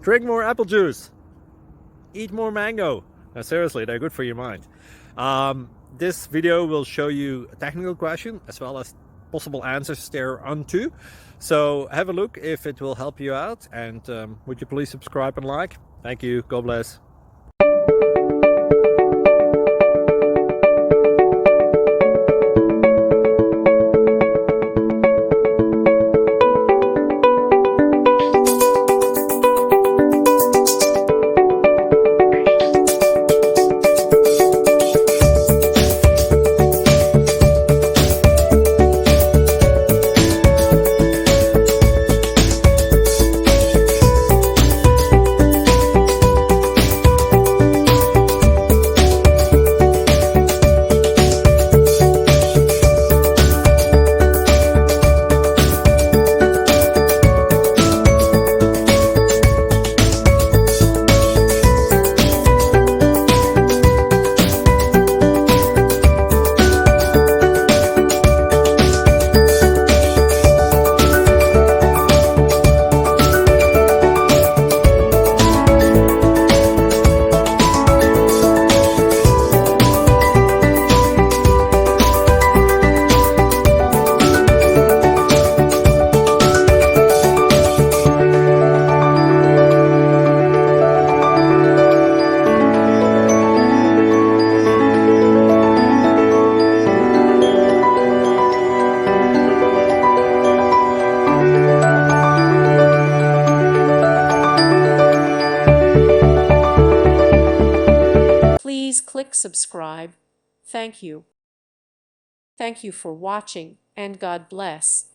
Drink more apple juice. Eat more mango. Now, seriously, they're good for your mind. This video will show you a technical question as well as possible answers thereunto. So have a look if it will help you out, and would you please subscribe and like? Thank you. God bless. Please click subscribe. Thank you. Thank you for watching, and God bless.